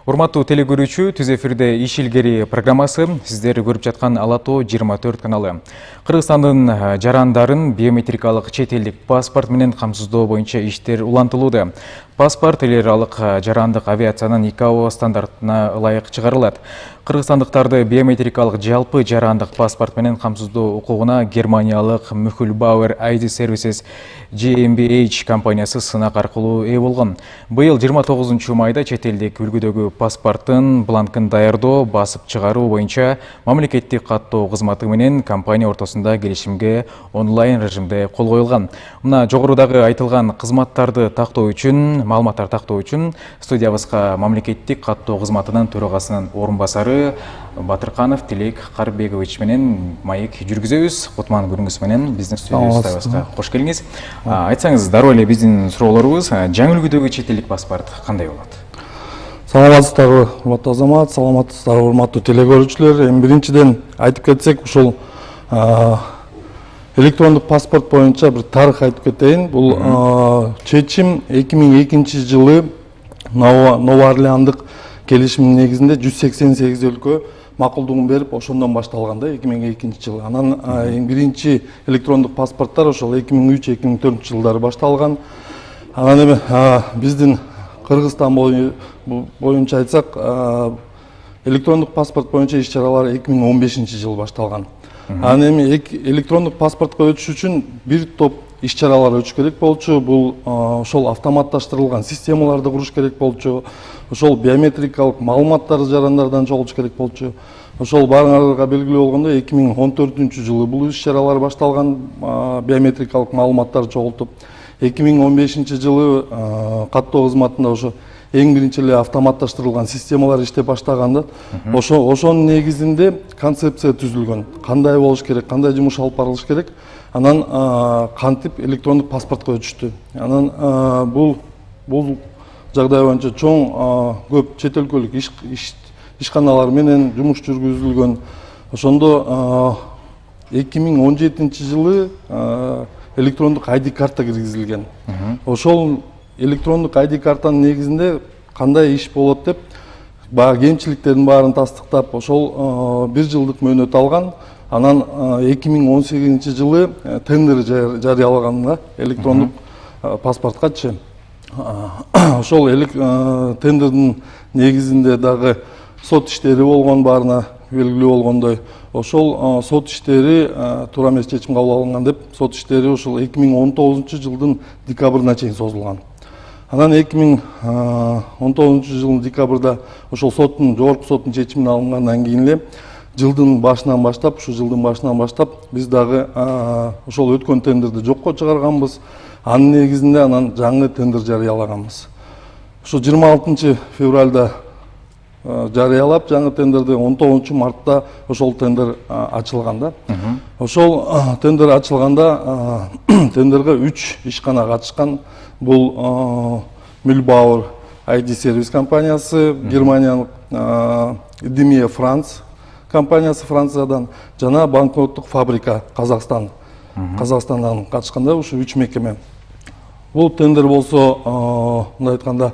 Урматтуу телекөрүүчү, түз эфирде иш илгери программасы, сиздер көрүп жаткан Ала Тоо 24 каналы. Кыргызстандын жарандарын биометрикалык чет элдик паспорт менен камсыздоо боюнча иштер улантылууда. Паспорт эл аралык жарандык авиациянын ИКАО стандартына ылайык чыгарылат. Кыргызстандыктарды биометрикалык жалпы жарандык паспорт менен камсыздоо укугуна германиялык Mühlbauer ID Services GmbH компаниясы сынак аркылуу ээ болгон. Быйыл 29 майда чет элдик үлгүдөгү паспорттун бланкын даярдоо, басып чыгаруу боюнча мамлекеттик каттоо кызматы менен компания ортосунда келишимге онлайн режимде кол коюлган. Мына жогорудагы айтылган кызматтарды тактоо үчүн, маалыматтар тактоо үчүн студиябызга мамлекеттик каттоо кызматынын төрагасынын орун басары Батырканов Тилек Карбегович менен маек жүргүзөбүз. Кутман күнүңүз менен биздин студиябызга кош келиңиз. Айтсаңыз, дароо эле биздин суроолорубуз, жаңы үлгүдөгү чет элдик паспорт кандай болот? Саламатсыздарбы, урматтуу азамат, саламатсыздарбы, урматтуу телекөрүүчүлөр. Эми биринчиден айтып кетсек, ушул электрондук паспорт боюнча бир тарых айтып кетейин. Бул чечим 2002 жылы Ново Орлеандык келишимдин негизинде 188 өлкө макулдугун берип, ошондон башталган да 2002 жылы. Анан эң биринчи электрондук паспорттор ошол 2003-2004 жылдары башталган. Анан эми биздин Кыргызстан боюнча айтсак, электрондук паспорт боюнча иш-чаралар 2015 жылы башталган. Анан эми электрондук паспортко өтүш үчүн бир топ иш-чаралар өтүш керек болчу. Бул ошол автоматташтырылган системаларды куруш керек болчу. Ошол биометрикалык маалыматтарды жарандардан чогултуш керек болчу. Ошол баарыңарга белгилүү болгондой 2014 жылы бул иш-чаралар башталган, биометрикалык маалыматтарды чогултуп. 2015 жылы каттоо кызматында ошо эң биринчи эле автоматташтырылган системалар иштеп баштаганда, ошонун негизинде концепция түзүлгөн. Кандай болуш керек, кандай жумуш алып барылыш керек. Анан кантип электрондук паспортко өтүштү. Анан бул жагдай боюнча чоң көп чет өлкөлүк ишканалар менен жумуш жүргүзүлгөн. Ошондо 2017 жылы электрондук ID карта киргизилген. Ошол электрондук ID картанын негизинде кандай иш болот деп, баягы кемчиликтердин баарын тастыктап, ошол 1 жылдык мөөнөт алган. Анан 2018 жылы тендер жарыялаган электрондук паспорткачы. Ошол тендердин негизинде дагы сот иштери болгон, баарына белгилүү болгондой. Ошол сот иштери туура эмес чечим кабыл алынган деп, сот иштери ошол 2019 жылдын декабрына чейин созулган. Анан 2019 жылдын декабрда ошол жогорку соттун чечимин алынгандан кийин эле жылдын башынан баштап биз дагы ошол өткөн тендерди жокко чыгарганбыз. Анын негизинде анан жаңы тендер жарыялаганбыз. Ошо 26 февралда жарыялап, жаңы тендерди 19 мартта ошол тендер ачылган да. Ошол тендер ачылганда тендерге 3 ишкана катышкан. Бул Mühlbauer ID Service компаниясы, Германиянын Idemia France компаниясы Франциядан, жана банкноттук фабрика Казакстандан катышканда, ушу 3 мекеме. Бул тендер болсо, мындай айтканда,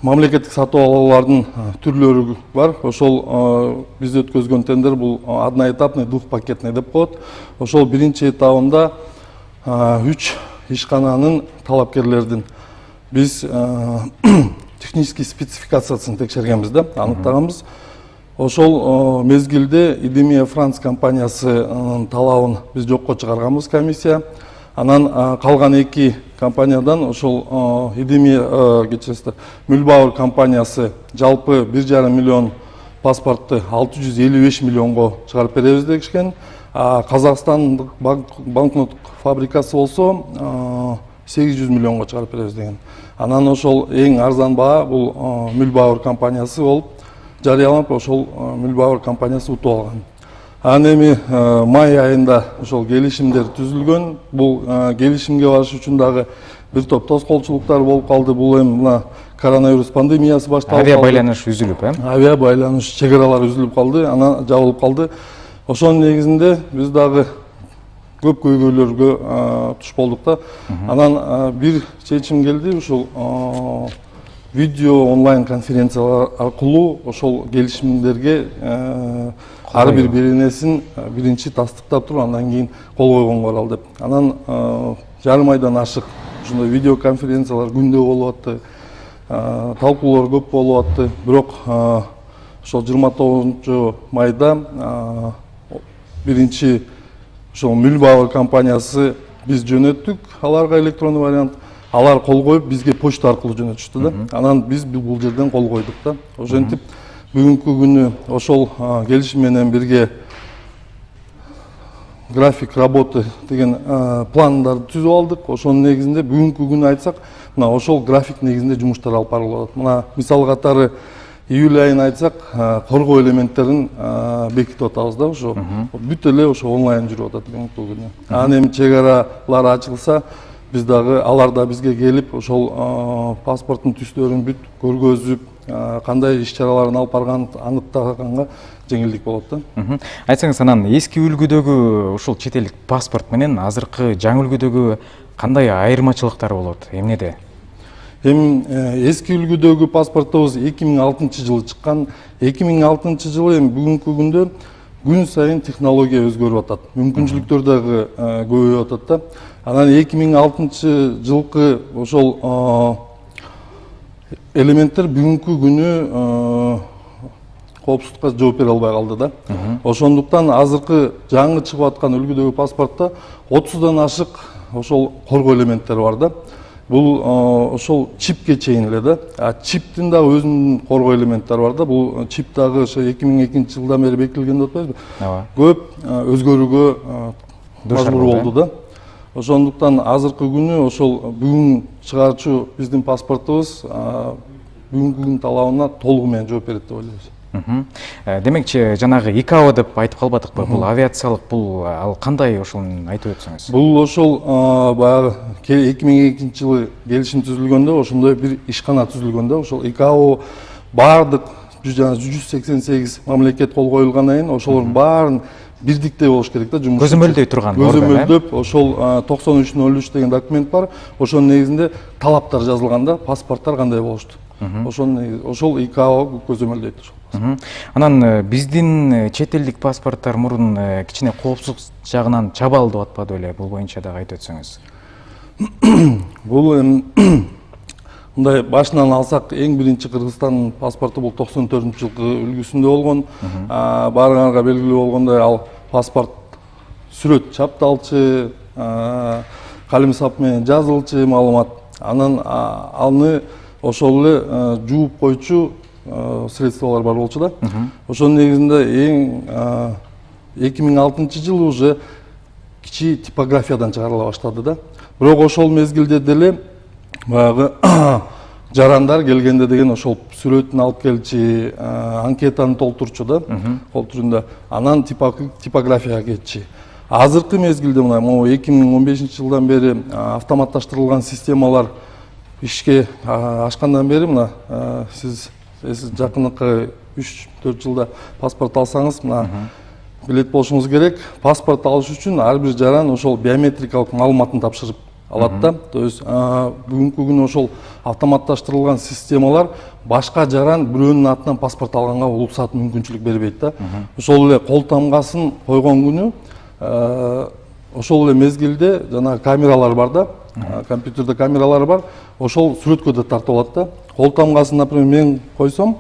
мамлекеттик сатып алуулардын түрлөрү бар. Ошол биз өткөзгөн тендер бул одноэтапный, двухпакетный деп коет. Ошол биринчи этабында 3 ишкананын талапкерлердин биз технический спецификациясын текшергенбиз да, аныктаганбыз. Ошол мезгилде Idemia France компаниясынын талабын биз жокко чыгарганбыз, комиссия. Анан калган 2 компаниядан ошол Mühlbauer компаниясы жалпы 1,5 миллион паспортты 655 миллионго чыгарып беребиз дешкен. Казакстандык банкнот фабрикасы болсо 800 миллионго чыгарып беребиз деген. Анан ошол эң арзан баа бул Mühlbauer компаниясы болуп жарыяланып, ошол Mühlbauer компаниясы утуп алган. Анан эми май айында ошол келишимдер түзүлгөн. Бул келишимге барыш үчүн дагы бир топ тоскоолчулуктар болуп калды. Бул эми мына коронавирус пандемиясы башталып калды. Авиа байланыш үзүлүп, Авиа байланыш чегаралар үзүлүп калды, анан жабылып калды. Ошонун негизинде биз дагы көп көйгөйлөргө туш болдук да. Анан бир чечим келди, ушул видео онлайн конференциялар аркылуу ошол келишимдерге ар бир беренесин биринчи тастыктап туруп андан кийин кол койгон корал деп. Анан жарым айдан ашык ушундай видео конференциялар күндө болуп атты, талкуулар көп болуп атты. Бирок ошол 29 майда биринчи ошол Мülbauer компаниясы биз жөнөттүк аларга электрондук вариант, алар кол коюп бизге почта аркылуу жөнөтүштү да. Анан биз бул жерден кол койдук да. Ошентип бүгүнкү күнү ошол келишим менен бирге график работы деген пландарды түзүп алдык. Ошонун негизинде бүгүнкү күнү айтсак, мына ошол график негизинде жумуштар алып барылып атат. Мына мисал катары июль айын айтсак, коргоо элементтерин бекитип атабыз да, ошо бүт эле ошо онлайн жүрүп атат бүгүнкү күнү. Анан эми чек аралар ачылса, биз дагы алар да бизге келип, ошол паспорттун түстөрүн бүт көргөзүп, кандай иш-чараларын алып барганын аныктаганга жеңилдик болот да. Айтсаңыз, анан эски үлгүдөгү ушул чет элдик паспорт менен азыркы жаңы үлгүдөгү кандай айырмачылыктар болот? Эмнеде? Эми эски үлгүдөгү паспортубуз 2006 жылы чыккан. 2006 жылы эми бүгүнкү күндө күн сайын технология өзгөрүп атат. Мүмкүнчүлүктөр дагы көбөйүп атат да. Анан 2006 жылкы ошол элементтер бүгүнкү күнү коопсуздукка жооп бере албай калды да. Ошондуктан азыркы жаңы чыгып аткан үлгүдөгү паспортто 30дан ашык ошол коргоо элементтери бар да. Бул ошол чипке чейин эле да. Чиптин дагы өзүнүн коргоо элементтери бар да. Бул чип дагы ошо 2002 жылдан бери бекитилген деп атпайбызбы? Ооба. Көп өзгөрүүгө мажбур болду да. Ошондуктан азыркы күнү ошол бүгүн чыгарчу биздин паспортубуз бүгүнкү күн талабына толугу менен жооп берет деп ойлойбуз. Демекчи, жанагы ИКАО деп айтып калбадыкпы? Бул авиациялык, бул ал кандай, ошону айтып өтсөңүз? Бул ошол баягы 2002 жылы келишим түзүлгөндө ошондой бир ишкана түзүлгөн да. Ошол ИКАО баардык 188 мамлекет кол коюлгандан кийин ошолордун баарын бирдиктей болуш керек да, жумуш. Көзөмөлдөй турган орган. Көзөмөлдөп, ошол 9303 деген документ бар. Ошонун негизинде талаптар жазылган да, паспорттор кандай болушту. Ошол ИКАО көзөмөлдөйт ошол. Анан биздин чет элдик паспорттор мурун кичине коопсуздук жагынан чабал деп атпады беле? Бул боюнча дагы айтып өтсөңүз. Бул мындай башынан алсак, эң биринчи Кыргызстандын паспорту бул 94 жылкы үлгүсүндө болгон. Баарыңарга белгилүү болгондой, ал паспорт сүрөт чапталчы, калемсап менен жазылчы маалымат. Анан аны ошол эле жууп койчу средстволор бар болчу да. Ошонун негизинде эң 2006 жылы уже кичи типографиядан чыгарыла баштады да. Бирок ошол мезгилде деле баягы жарандар келгенде деген ошол сүрөтүн алып келчи, анкетаны толтурчу да, кол түрүндө. Анан типографияга кетчи. Азыркы мезгилде мына 2015 жылдан бери автоматташтырылган системалар ишке ашкандан бери мына сиз жакынкы 3-4 жылда паспорт алсаңыз, мына билет болушуңуз керек. Паспорт алыш үчүн ар бир жаран ошол биометрикалык маалыматын тапшырып алат да. То есть бүгүнкү күнү ошол автоматташтырылган системалар башка жаран бирөөнүн атынан паспорт алганга уруксат мүмкүнчүлүк бербейт да. Ошол эле кол тамгасын койгон күнү ошол эле мезгилде жана камералар бар да. Компьютерде камералар бар. Ошол сүрөткө да тартып алат да. Кол тамгасын, например, мен койсом,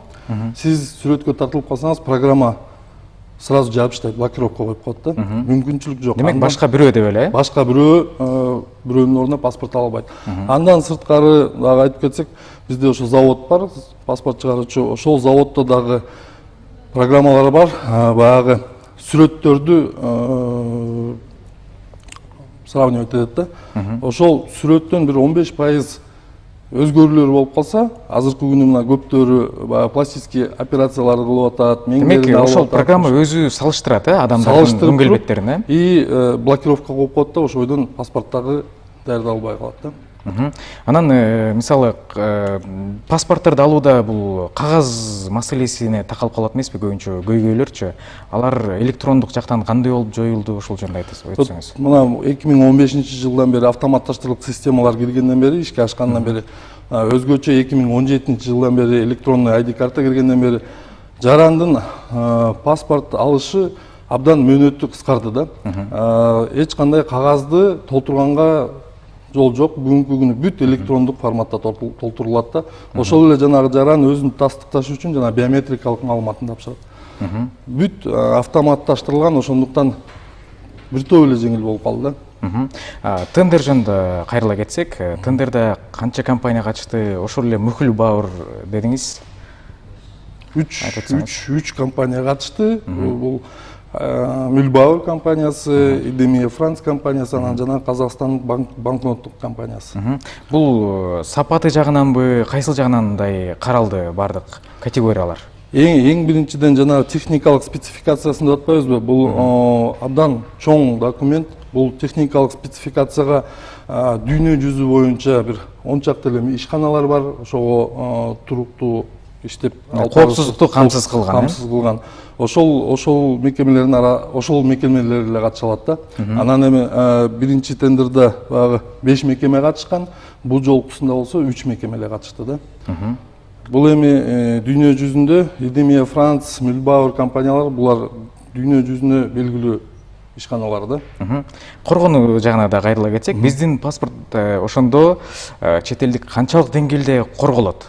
сиз сүрөткө тартылып калсаңыз, программа сразу жаап таштайт, блокировка коюп коет да. Мүмкүнчүлүк жок. Демек башка бирөө деп эле? Башка бирөө бирөөнүн ордуна паспорт ала албайт. Андан сырткары дагы айтып кетсек, бизде ошо завод бар, паспорт чыгаруучу. Ошол заводдо дагы программалар бар. Баягы сүрөттөрдү сравнивать этет да. Ошол сүрөттөн бир 15% өзгөрүүлөр болуп калса, азыркы күнү мына көптөрү баягы пластический операцияларды кылып атат. Демек ошол программа өзү салыштырат, адамдардын өң келбеттерин, и блокировка коюп коет да, ошойдон паспорттагы даярдалбай калат да. Анан мисалы паспортторду алууда бул кагаз маселесине такалып калат эмеспи көбүнчө көйгөйлөрчү? Алар электрондук жактан кандай болуп жоюлду, ушул жөнүндө айтып өтсөңүз. Мына 2015 жылдан бери автоматташтырылып системалар киргенден бери, ишке ашкандан бери өзгөчө 2017 жылдан бери электронный ID карта киргенден бери жарандын паспорт алышы абдан мөөнөттү кыскарды да. Эч кандай кагазды толтурганга жол жок. Бүгүнкү күнү бүт электрондук форматта толтурулат да. Ошол эле жанагы жаран өзүн тастыкташ үчүн жана биометрикалык маалыматын тапшырат. Бүт автоматташтырылган, ошондуктан бир топ эле жеңил болуп калды да. Тендер жөнүндө кайрыла кетсек, тендерде канча компания катышты? Ошол эле Мүкүл Бауыр дедиңиз. 3 компания катышты. Бул Мülbauer компаниясы, Idemia France компаниясы, анан жана Казакстан банкноттук компаниясы. Бул сапаты жагынанбы, кайсыл жагынан мындай каралды бардык категориялар? Эң биринчиден жана техникалык спецификациясын деп атпайбызбы? Бул абдан чоң документ. Бул техникалык спецификацияга дүйнө жүзү боюнча бир 10 чакты эле ишканалар бар. Ошого туруктуу иштеп, коопсуздукту камсыз кылган. Ошол мекемелер эле катыша алат да. Анан эми биринчи тендерде баягы 5 мекеме катышкан. Бул жолкусунда болсо 3 мекеме эле катышты да. Бул эми дүйнө жүзүндө Idemia France, Mülbauer компаниялар булар дүйнө жүзүнө белгилүү ишканалар да. Коргонуу жагына да кайрыла кетсек, биздин паспорт ошондо чет элдик канчалык деңгээлде корголот?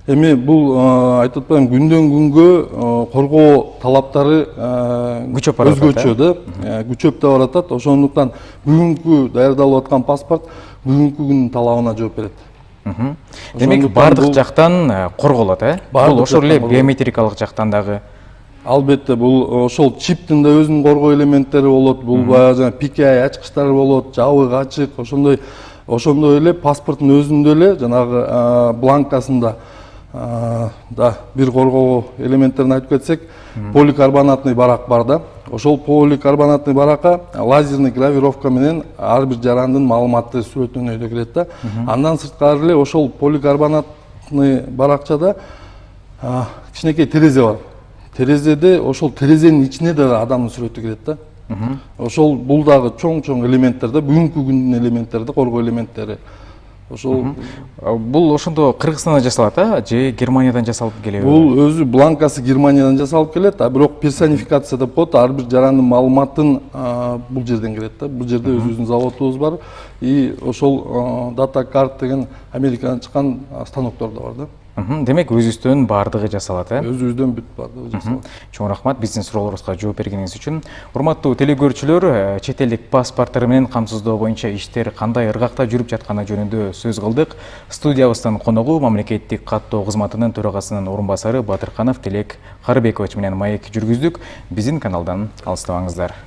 Эми бул айтып атпайм, күндөн күнгө коргоо талаптары өзгөчө да, күчөп да баратат. Ошондуктан бүгүнкү даярдалып аткан паспорт бүгүнкү күнүн талабына жооп берет. Демек бардык жактан корголот, Бул ошол эле биометрикалык жактан дагы. Албетте, бул ошол чиптин да өзүнүн коргоо элементтери болот. Бул баягы жана PKI ачкычтары болот, жабык, ачык, ошондой эле паспорттун өзүндө эле жанагы бланкасында да бир коргоо элементтерин айтып кетсек, поликарбонатный барак бар да. Ошол поликарбонатный баракка лазерный гравировка менен ар бир жарандын маалыматы сүрөттөнөйдө келет да. Андан сырткары эле ошол поликарбонатный баракчада кичинекей терезе бар. Терезеде ошол терезенин ичине да адамдын сүрөтү кирет да. Ошол бул дагы чоң элементтер да, бүгүнкү күндүн элементтери да, коргоо элементтери. Бул ошондо Кыргызстандан жасалат, же Германиядан жасалып келеби? Бул өзү бланкасы Германиядан жасалып келет, бирок персонификация деп коет, ар бир жарандын маалыматын бул жерден келет да. Бул жерде өзүбүздүн заводубуз бар, и ошол дата карт деген Америкадан чыккан станоктор да бар да. Демек өзүбүздөн бардыгы жасалат, Өзүбүздөн бүт бардыгы жасалат. Чоң рахмат биздин суроолорубузга жооп бергениңиз үчүн. Урматтуу телекөрүүчүлөр, чет элдик паспорттор менен камсыздоо боюнча иштер кандай ыргакта жүрүп жатканы жөнүндө сөз кылдык. Студиябыздын коногу мамлекеттик каттоо кызматынын төрагасынын орун басары Батырканов Телек Карыбекович менен маек жүргүздүк. Биздин каналдан алыстабаңыздар.